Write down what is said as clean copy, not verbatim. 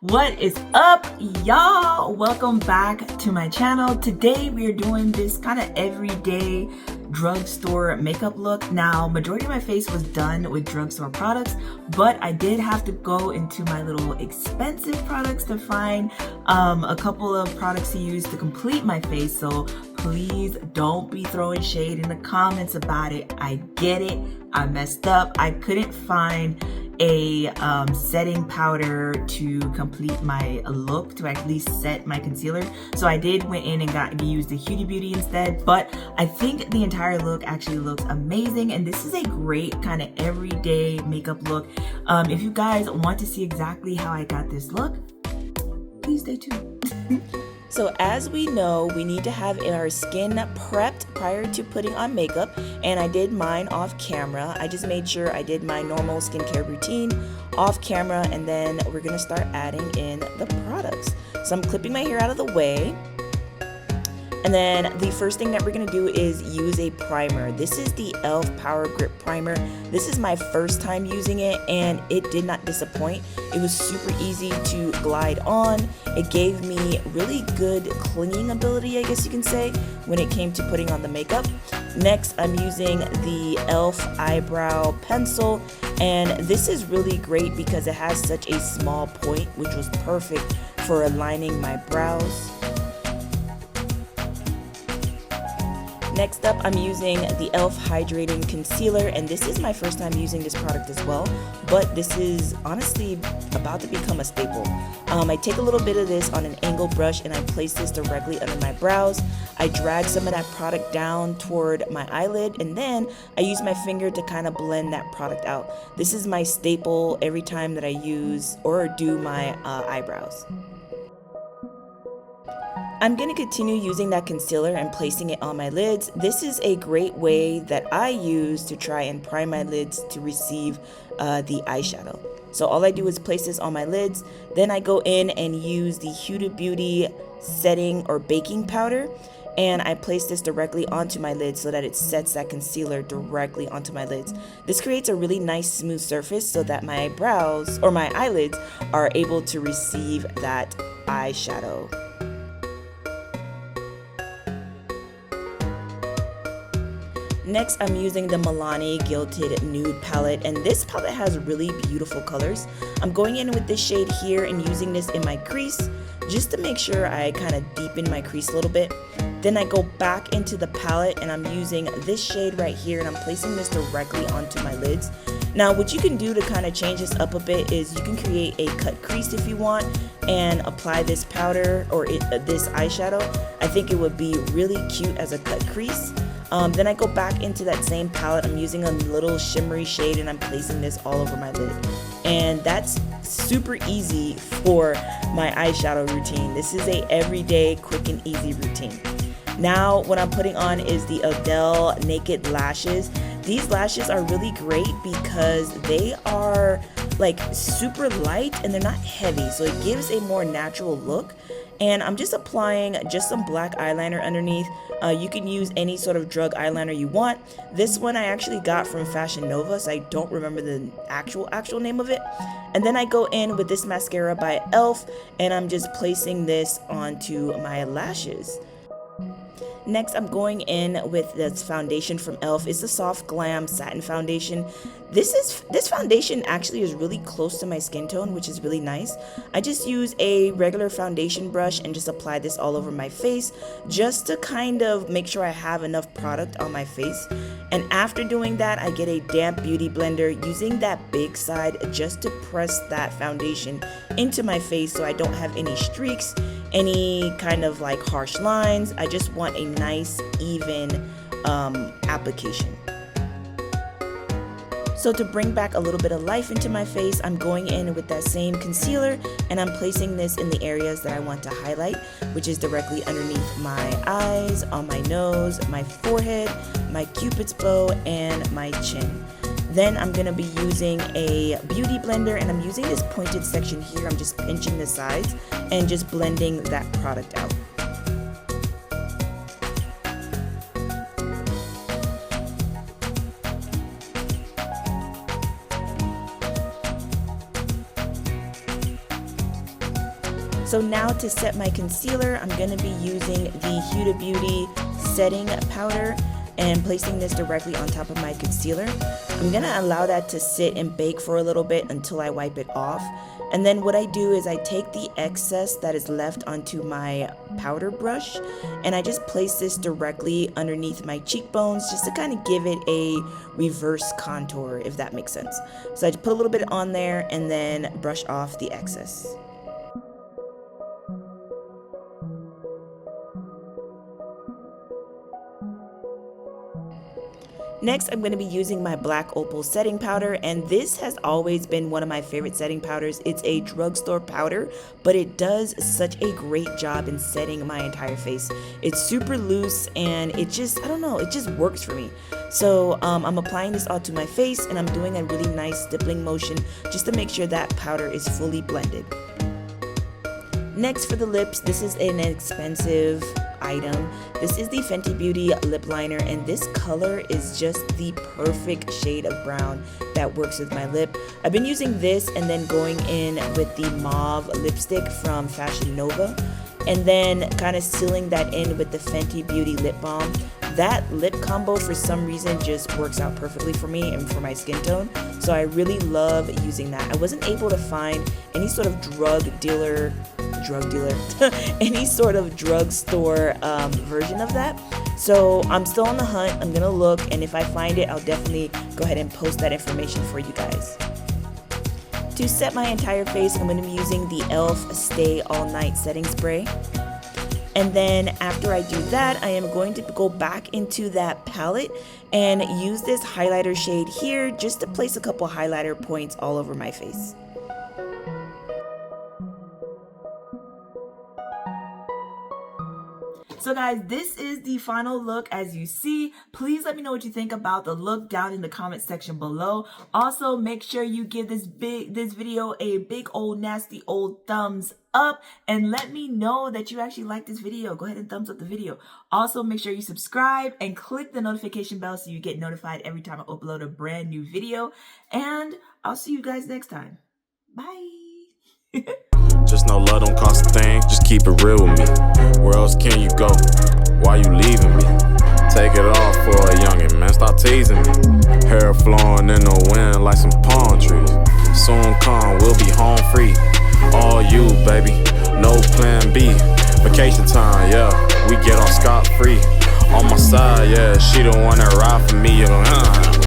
What is up, y'all? Welcome back to my channel. Today we are doing this kind of everyday drugstore makeup look. Now, majority of my face was done with drugstore products, but I did have to go into my little expensive products to find a couple of products to use to complete my face. So please don't be throwing shade in the comments about it. I get it. I messed up. I couldn't find a setting powder to complete my look, to at least set my concealer. So I went in and used the Huda Beauty instead, but I think the entire look actually looks amazing, and this is a great kind of everyday makeup look. If you guys want to see exactly how I got this look, please stay tuned. So as we know, we need to have our skin prepped prior to putting on makeup, and I did mine off camera. I just made sure I did my normal skincare routine off camera, and then we're gonna start adding in the products. So I'm clipping my hair out of the way. And then the first thing that we're gonna do is use a primer. This is the e.l.f. Power Grip Primer. This is my first time using it, and it did not disappoint. It was super easy to glide on. It gave me really good clinging ability, I guess you can say, when it came to putting on the makeup. Next, I'm using the e.l.f. Eyebrow Pencil, and this is really great because it has such a small point, which was perfect for aligning my brows. Next up, I'm using the e.l.f. Hydrating Concealer, and this is my first time using this product as well, but this is honestly about to become a staple. I take a little bit of this on an angle brush and I place this directly under my brows. I drag some of that product down toward my eyelid, and then I use my finger to kind of blend that product out. This is my staple every time that I use or do my eyebrows. I'm going to continue using that concealer and placing it on my lids. This is a great way that I use to try and prime my lids to receive the eyeshadow. So all I do is place this on my lids. Then I go in and use the Huda Beauty setting or baking powder, and I place this directly onto my lids so that it sets that concealer directly onto my lids. This creates a really nice smooth surface so that my brows or my eyelids are able to receive that eyeshadow. Next, I'm using the Milani Gilded Nude palette, and this palette has really beautiful colors. I'm going in with this shade here and using this in my crease just to make sure I kind of deepen my crease a little bit. Then I go back into the palette and I'm using this shade right here, and I'm placing this directly onto my lids. Now, what you can do to kind of change this up a bit is you can create a cut crease if you want and apply this powder or this eyeshadow. I think it would be really cute as a cut crease. Then I go back into that same palette. I'm using a little shimmery shade and I'm placing this all over my lid. And that's super easy for my eyeshadow routine. This is a everyday quick and easy routine. Now what I'm putting on is the Adele Naked Lashes. These lashes are really great because they are like super light and they're not heavy, so it gives a more natural look. And I'm just applying just some black eyeliner underneath. You can use any sort of drug eyeliner you want. This one I actually got from Fashion Nova, so I don't remember the actual name of it. And then I go in with this mascara by e.l.f. and I'm just placing this onto my lashes. Next, I'm going in with this foundation from e.l.f. It's the Soft Glam Satin Foundation. This foundation actually is really close to my skin tone, which is really nice. I just use a regular foundation brush and just apply this all over my face just to kind of make sure I have enough product on my face. And after doing that, I get a damp beauty blender using that big side just to press that foundation into my face so I don't have any streaks, any kind of like harsh lines. I just want a nice even application. So to bring back a little bit of life into my face, I'm going in with that same concealer and I'm placing this in the areas that I want to highlight, which is directly underneath my eyes, on my nose, my forehead, my cupid's bow, and my chin. Then I'm going to be using a beauty blender, and I'm using this pointed section here. I'm just pinching the sides and just blending that product out. So now to set my concealer, I'm going to be using the Huda Beauty setting powder and placing this directly on top of my concealer. I'm going to allow that to sit and bake for a little bit until I wipe it off. And then what I do is I take the excess that is left onto my powder brush and I just place this directly underneath my cheekbones just to kind of give it a reverse contour, if that makes sense. So I just put a little bit on there and then brush off the excess. Next, I'm going to be using my Black Opal setting powder, and this has always been one of my favorite setting powders. It's a drugstore powder, but it does such a great job in setting my entire face. It's super loose and it just, I don't know, it just works for me. So I'm applying this all to my face and I'm doing a really nice stippling motion just to make sure that powder is fully blended. Next for the lips, this is an expensive item. This is the Fenty Beauty lip liner and this color is just the perfect shade of brown that works with my lip. I've been using this and then going in with the mauve lipstick from Fashion Nova and then kind of sealing that in with the Fenty Beauty lip balm. That lip combo for some reason just works out perfectly for me and for my skin tone, so I really love using that. I wasn't able to find any sort of any sort of drugstore version of that, so I'm still on the hunt. I'm gonna look, and if I find it, I'll definitely go ahead and post that information for you guys. To set my entire face, I'm going to be using the e.l.f. Stay All Night setting spray. And then after I do that, I am going to go back into that palette and use this highlighter shade here just to place a couple highlighter points all over my face. So guys, this is the final look as you see. Please let me know what you think about the look down in the comment section below. Also, make sure you give this video a big old nasty old thumbs up and let me know that you actually like this video. Go ahead and thumbs up the video. Also, make sure you subscribe and click the notification bell so you get notified every time I upload a brand new video. And I'll see you guys next time. Bye. Just know love don't cost a thing, just keep it real with me. Where else can you go? Why you leaving me? Take it off for a youngin', man, stop teasing me. Hair flowing in the wind like some palm trees. Soon come, we'll be home free. All you, baby, no plan B. Vacation time, yeah, we get off scot-free. On my side, yeah, she the one that ride for me,